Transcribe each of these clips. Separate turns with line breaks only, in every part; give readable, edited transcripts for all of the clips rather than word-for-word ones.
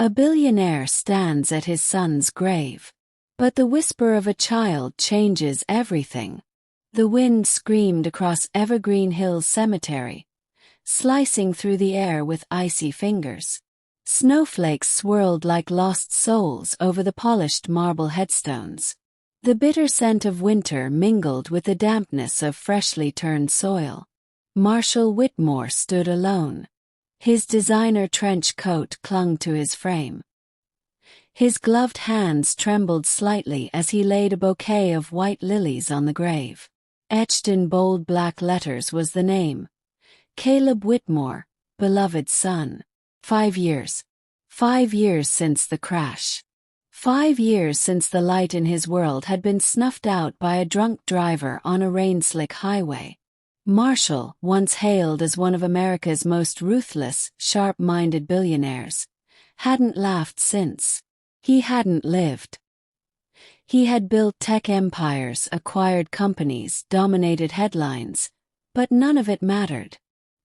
A billionaire stands at his son's grave. But the whisper of a child changes everything. The wind screamed across Evergreen Hills Cemetery, slicing through the air with icy fingers. Snowflakes swirled like lost souls over the polished marble headstones. The bitter scent of winter mingled with the dampness of freshly turned soil. Marshall Whitmore stood alone. His designer trench coat clung to his frame. His gloved hands trembled slightly as he laid a bouquet of white lilies on the grave. Etched in bold black letters was the name: Caleb Whitmore, beloved son. 5 years. 5 years since the crash. 5 years since the light in his world had been snuffed out by a drunk driver on a rain-slick highway. Marshall, once hailed as one of America's most ruthless, sharp-minded billionaires, hadn't laughed since. He hadn't lived. He had built tech empires, acquired companies, dominated headlines, but none of it mattered.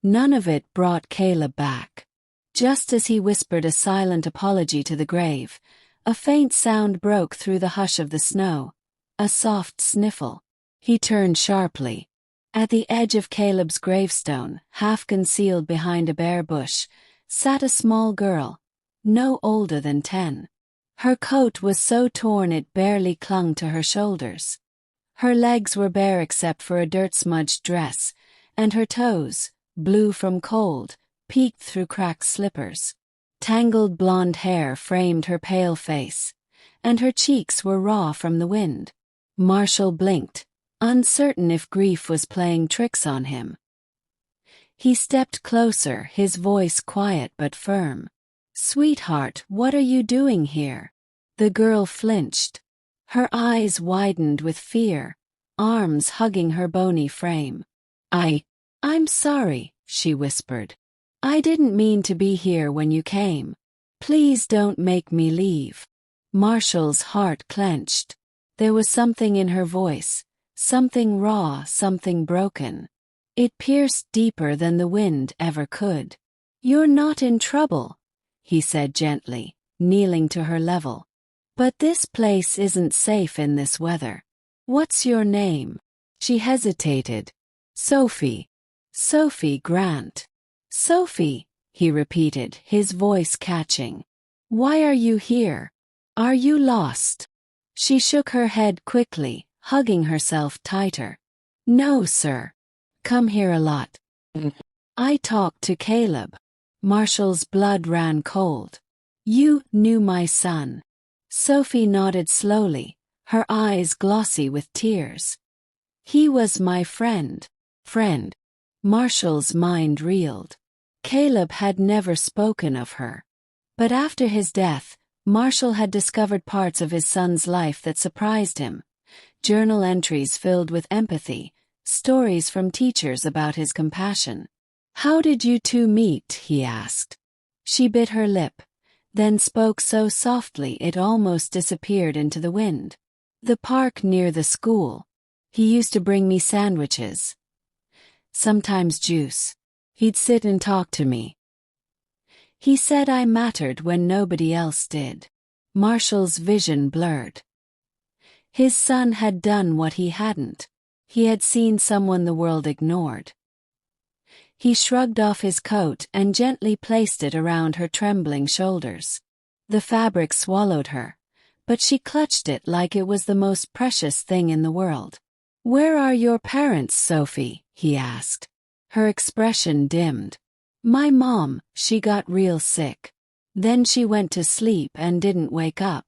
None of it brought Caleb back. Just as he whispered a silent apology to the grave, a faint sound broke through the hush of the snow, a soft sniffle. He turned sharply. At the edge of Caleb's gravestone, half concealed behind a bare bush, sat a small girl, no older than 10. Her coat was so torn it barely clung to her shoulders. Her legs were bare except for a dirt-smudged dress, and her toes, blue from cold, peeked through cracked slippers. Tangled blonde hair framed her pale face, and her cheeks were raw from the wind. Marshall blinked, uncertain if grief was playing tricks on him. He stepped closer, his voice quiet but firm. "Sweetheart, what are you doing here?" The girl flinched. Her eyes widened with fear, arms hugging her bony frame. I'm sorry," she whispered. "I didn't mean to be here when you came. Please don't make me leave." Marshall's heart clenched. There was something in her voice, something raw, something broken. It pierced deeper than the wind ever could. "You're not in trouble," he said gently, kneeling to her level. "But this place isn't safe in this weather. What's your name?" She hesitated. "Sophie. Sophie Grant." "Sophie," he repeated, his voice catching. "Why are you here? Are you lost?" She shook her head quickly, hugging herself tighter. "No, sir. Come here a lot. I talked to Caleb." Marshall's blood ran cold. "You knew my son." Sophie nodded slowly, her eyes glossy with tears. "He was my friend." Friend. Marshall's mind reeled. Caleb had never spoken of her. But after his death, Marshall had discovered parts of his son's life that surprised him. Journal entries filled with empathy, stories from teachers about his compassion. "How did you two meet?" he asked. She bit her lip, then spoke so softly it almost disappeared into the wind. "The park near the school. He used to bring me sandwiches. Sometimes juice. He'd sit and talk to me. He said I mattered when nobody else did." Marshall's vision blurred. His son had done what he hadn't. He had seen someone the world ignored. He shrugged off his coat and gently placed it around her trembling shoulders. The fabric swallowed her, but she clutched it like it was the most precious thing in the world. "Where are your parents, Sophie?" he asked. Her expression dimmed. "My mom, she got real sick. Then she went to sleep and didn't wake up.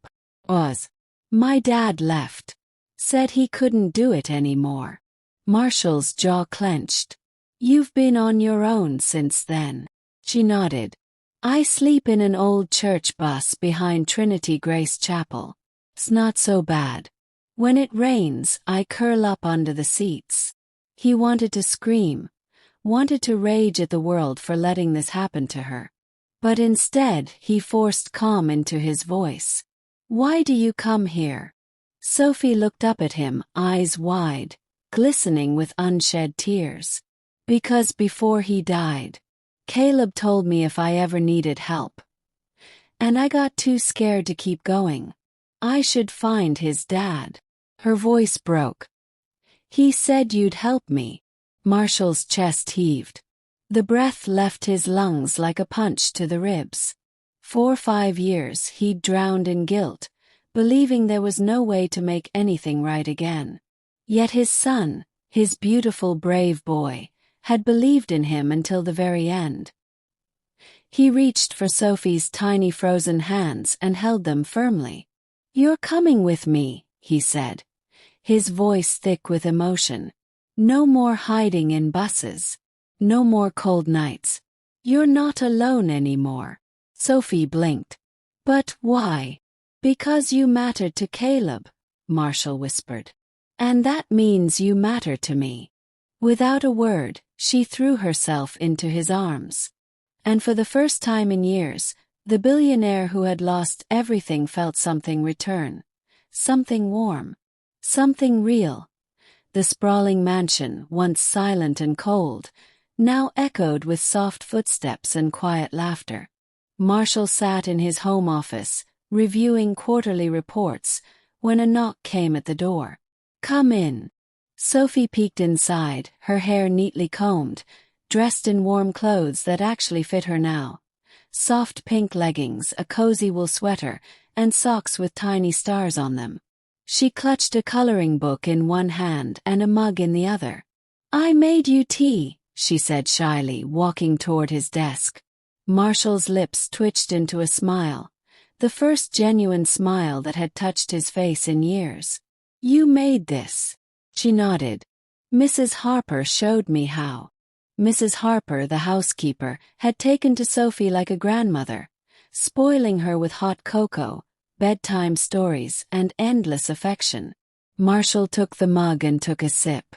My dad left. Said he couldn't do it anymore." Marshall's jaw clenched. "You've been on your own since then." She nodded. "I sleep in an old church bus behind Trinity Grace Chapel. It's not so bad. When it rains, I curl up under the seats." He wanted to scream, wanted to rage at the world for letting this happen to her. But instead, he forced calm into his voice. "Why do you come here?" Sophie looked up at him, eyes wide, glistening with unshed tears. "Because before he died, Caleb told me if I ever needed help, And I got too scared to keep going. I should find his dad. Her voice broke. He said you'd help me. Marshall's chest heaved. The breath left his lungs like a punch to the ribs. For 5 years he'd drowned in guilt, believing there was no way to make anything right again. Yet his son, his beautiful brave boy, had believed in him until the very end. He reached for Sophie's tiny frozen hands and held them firmly. "You're coming with me," he said, his voice thick with emotion. "No more hiding in buses. No more cold nights. You're not alone anymore." Sophie blinked. "But why?" "Because you mattered to Caleb," Marshall whispered. "And that means you matter to me." Without a word, she threw herself into his arms. And for the first time in years, the billionaire who had lost everything felt something return. Something warm. Something real. The sprawling mansion, once silent and cold, now echoed with soft footsteps and quiet laughter. Marshall sat in his home office, reviewing quarterly reports, when a knock came at the door. "Come in." Sophie peeked inside, her hair neatly combed, dressed in warm clothes that actually fit her now. Soft pink leggings, a cozy wool sweater, and socks with tiny stars on them. She clutched a coloring book in one hand and a mug in the other. "I made you tea," she said shyly, walking toward his desk. Marshall's lips twitched into a smile, the first genuine smile that had touched his face in years. "You made this." She nodded. "Mrs. Harper showed me how." Mrs. Harper, the housekeeper, had taken to Sophie like a grandmother, spoiling her with hot cocoa, bedtime stories, and endless affection. Marshall took the mug and took a sip.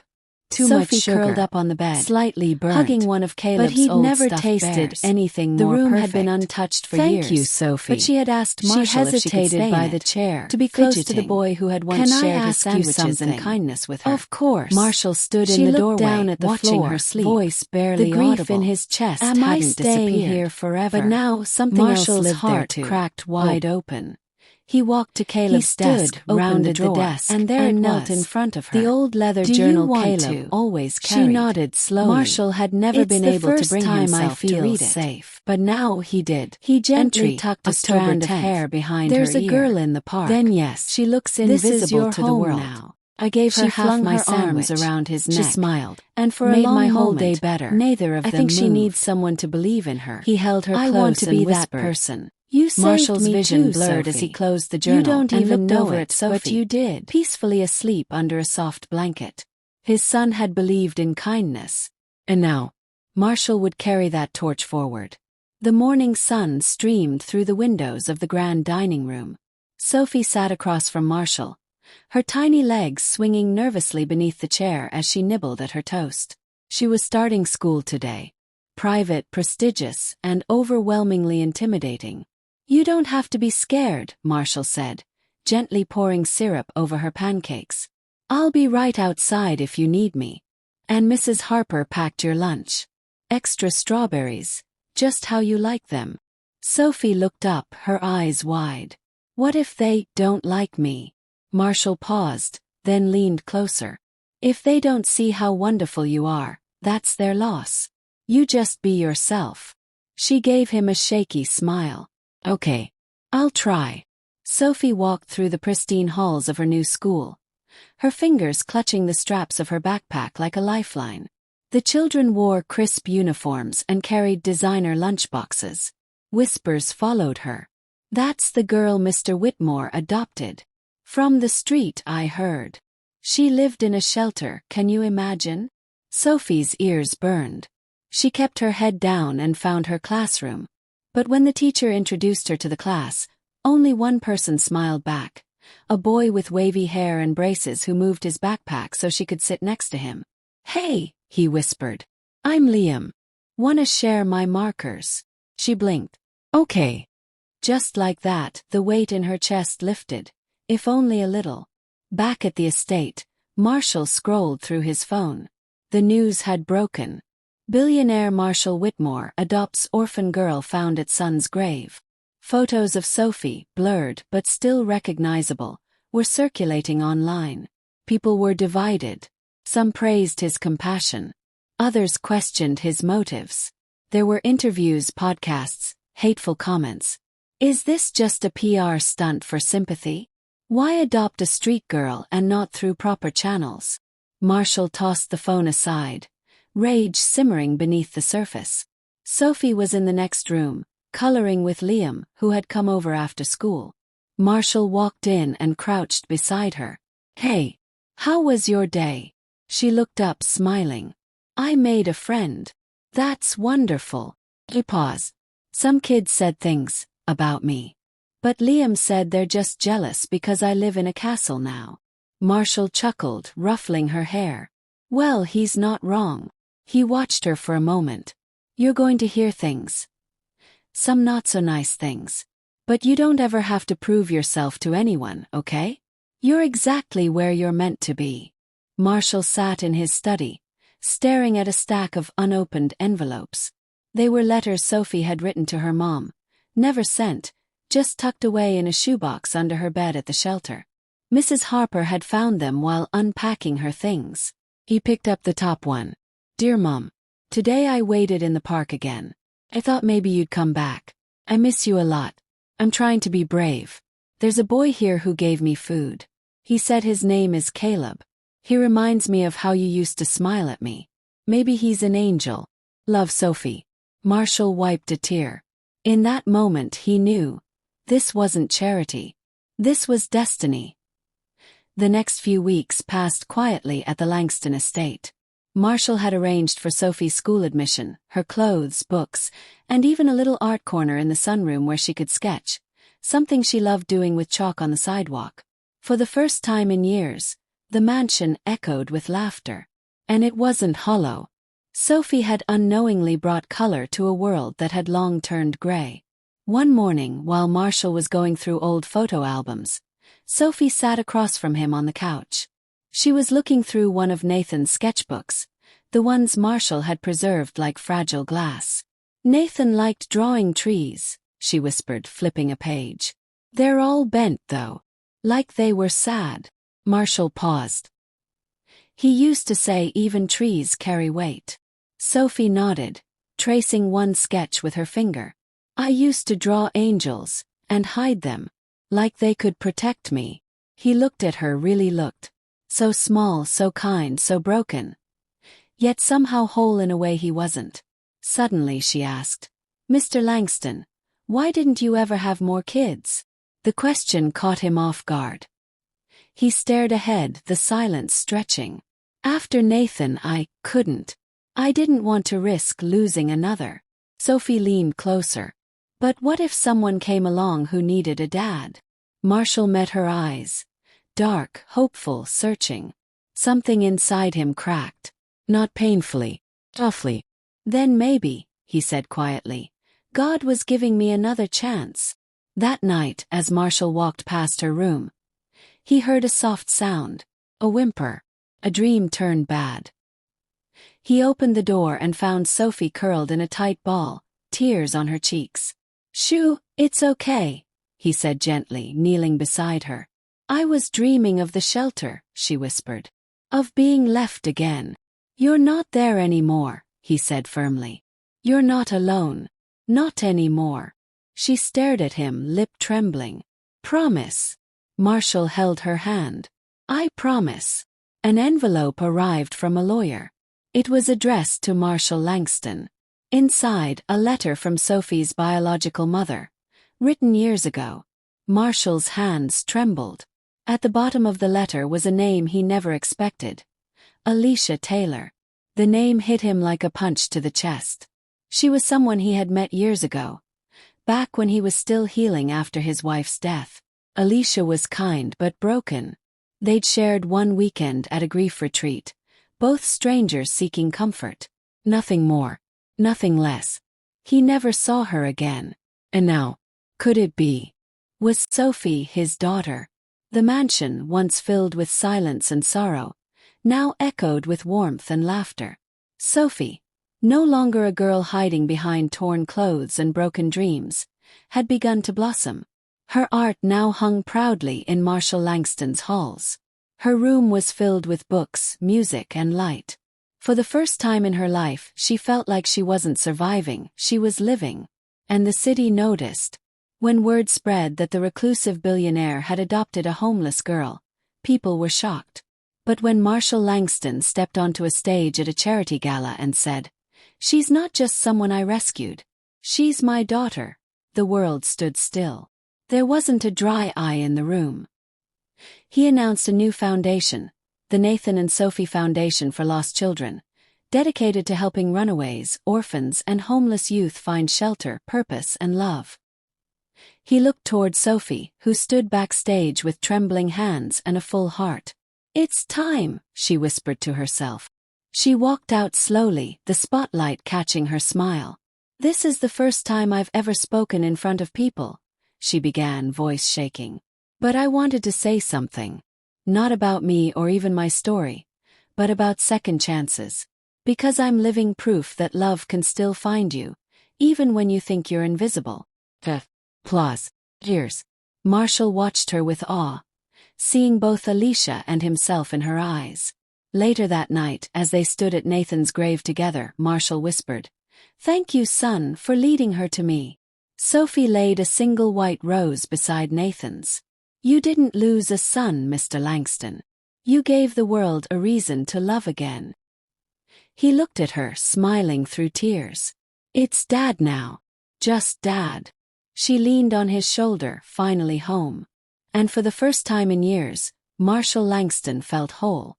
Too much sugar. Sophie curled up on the bed, slightly burnt, hugging one of Caleb's old stuffed bears. But he'd never tasted anything more perfect. The room had been untouched for years. "Thank you, Sophie." But she had asked Marshall if she could stay by the chair, to be close to the boy who had once shared his sandwiches and kindness with her. "Of course." Marshall stood in the doorway, down at the watching floor, her sleep, voice barely audible. The grief in his chest hadn't disappeared. "Am I staying here forever?" But now something else lived there too. Marshall's heart cracked wide open. He walked to Caleb's desk, rounded the desk, and there it knelt in front of her. The old leather journal Caleb always carried. She nodded slowly. Marshall had never been able to bring himself to read it, safe, but now he did. He gently tucked a strand of hair behind her ear. "There's a girl in the park." "Then yes, she looks invisible to the world now." I gave her half my arms around his neck. She smiled, and for a long moment, made my whole day better. Neither of them moved. "I think she needs someone to believe in her." He held her close and whispered, "I want to be that person." "You saved Marshall's me vision too, blurred Sophie. As he closed the journal. "You don't even know it, Sophie, but you did." Peacefully asleep under a soft blanket. His son had believed in kindness. And now, Marshall would carry that torch forward. The morning sun streamed through the windows of the grand dining room. Sophie sat across from Marshall, her tiny legs swinging nervously beneath the chair as she nibbled at her toast. She was starting school today. Private, prestigious, and overwhelmingly intimidating. "You don't have to be scared," Marshall said, gently pouring syrup over her pancakes. "I'll be right outside if you need me. And Mrs. Harper packed your lunch. Extra strawberries, just how you like them." Sophie looked up, her eyes wide. "What if they don't like me?" Marshall paused, then leaned closer. "If they don't see how wonderful you are, that's their loss. You just be yourself." She gave him a shaky smile. "Okay, I'll try." Sophie walked through the pristine halls of her new school, her fingers clutching the straps of her backpack like a lifeline. The children wore crisp uniforms and carried designer lunchboxes. Whispers followed her. "That's the girl Mr. Whitmore adopted. From the street, I heard. She lived in a shelter, can you imagine?" Sophie's ears burned. She kept her head down and found her classroom. But when the teacher introduced her to the class, only one person smiled back, a boy with wavy hair and braces who moved his backpack so she could sit next to him. "Hey," he whispered. "I'm Liam. Wanna share my markers?" She blinked. "Okay." Just like that, the weight in her chest lifted, if only a little. Back at the estate, Marshall scrolled through his phone. The news had broken. Billionaire Marshall Whitmore adopts orphan girl found at son's grave. Photos of Sophie, blurred but still recognizable, were circulating online. People were divided. Some praised his compassion. Others questioned his motives. There were interviews, podcasts, hateful comments. Is this just a PR stunt for sympathy? Why adopt a street girl and not through proper channels? Marshall tossed the phone aside, rage simmering beneath the surface. Sophie was in the next room, coloring with Liam, who had come over after school. Marshall walked in and crouched beside her. Hey, how was your day? She looked up, smiling. I made a friend. That's wonderful. He paused. Some kids said things about me. But Liam said they're just jealous because I live in a castle now. Marshall chuckled, ruffling her hair. Well, he's not wrong. He watched her for a moment. You're going to hear things. Some not so nice things. But you don't ever have to prove yourself to anyone, okay? You're exactly where you're meant to be. Marshall sat in his study, staring at a stack of unopened envelopes. They were letters Sophie had written to her mom, never sent, just tucked away in a shoebox under her bed at the shelter. Mrs. Harper had found them while unpacking her things. He picked up the top one. Dear Mom, today I waited in the park again. I thought maybe you'd come back. I miss you a lot. I'm trying to be brave. There's a boy here who gave me food. He said his name is Caleb. He reminds me of how you used to smile at me. Maybe he's an angel. Love, Sophie. Marshall wiped a tear. In that moment he knew. This wasn't charity. This was destiny. The next few weeks passed quietly at the Langston estate. Marshall had arranged for Sophie's school admission, her clothes, books, and even a little art corner in the sunroom where she could sketch, something she loved doing with chalk on the sidewalk. For the first time in years, the mansion echoed with laughter. And it wasn't hollow. Sophie had unknowingly brought color to a world that had long turned gray. One morning, while Marshall was going through old photo albums, Sophie sat across from him on the couch. She was looking through one of Nathan's sketchbooks, the ones Marshall had preserved like fragile glass. Nathan liked drawing trees, she whispered, flipping a page. They're all bent, though. Like they were sad. Marshall paused. He used to say even trees carry weight. Sophie nodded, tracing one sketch with her finger. I used to draw angels, and hide them, like they could protect me. He looked at her, really looked. So small, so kind, so broken. Yet somehow whole in a way he wasn't. Suddenly she asked, Mr. Langston, why didn't you ever have more kids? The question caught him off guard. He stared ahead, the silence stretching. After Nathan, I couldn't. I didn't want to risk losing another. Sophie leaned closer. But what if someone came along who needed a dad? Marshall met her eyes. Dark, hopeful, searching. Something inside him cracked. Not painfully, softly. Then maybe, he said quietly, God was giving me another chance. That night, as Marshall walked past her room, he heard a soft sound, a whimper. A dream turned bad. He opened the door and found Sophie curled in a tight ball, tears on her cheeks. Shoo, it's okay, he said gently, kneeling beside her. I was dreaming of the shelter, she whispered. Of being left again. You're not there anymore, he said firmly. You're not alone. Not anymore. She stared at him, lip trembling. Promise. Marshall held her hand. I promise. An envelope arrived from a lawyer. It was addressed to Marshall Langston. Inside, a letter from Sophie's biological mother, written years ago. Marshall's hands trembled. At the bottom of the letter was a name he never expected. Alicia Taylor. The name hit him like a punch to the chest. She was someone he had met years ago, back when he was still healing after his wife's death. Alicia was kind but broken. They'd shared one weekend at a grief retreat, both strangers seeking comfort. Nothing more. Nothing less. He never saw her again. And now, could it be? Was Sophie his daughter? The mansion, once filled with silence and sorrow, now echoed with warmth and laughter. Sophie, no longer a girl hiding behind torn clothes and broken dreams, had begun to blossom. Her art now hung proudly in Marshall Langston's halls. Her room was filled with books, music, and light. For the first time in her life, she felt like she wasn't surviving, she was living. And the city noticed. When word spread that the reclusive billionaire had adopted a homeless girl, people were shocked. But when Marshall Langston stepped onto a stage at a charity gala and said, "She's not just someone I rescued. She's my daughter," the world stood still. There wasn't a dry eye in the room. He announced a new foundation, the Nathan and Sophie Foundation for Lost Children, dedicated to helping runaways, orphans, and homeless youth find shelter, purpose, and love. He looked toward Sophie, who stood backstage with trembling hands and a full heart. "It's time," she whispered to herself. She walked out slowly, the spotlight catching her smile. "This is the first time I've ever spoken in front of people," she began, voice shaking. "But I wanted to say something. Not about me or even my story, but about second chances. Because I'm living proof that love can still find you, even when you think you're invisible." Applause. Cheers. Marshall watched her with awe, seeing both Alicia and himself in her eyes. Later that night, as they stood at Nathan's grave together, Marshall whispered, "Thank you, son, for leading her to me." Sophie laid a single white rose beside Nathan's. "You didn't lose a son, Mr. Langston. You gave the world a reason to love again." He looked at her, smiling through tears. "It's Dad now. Just Dad." She leaned on his shoulder, finally home. And for the first time in years, Marshall Langston felt whole.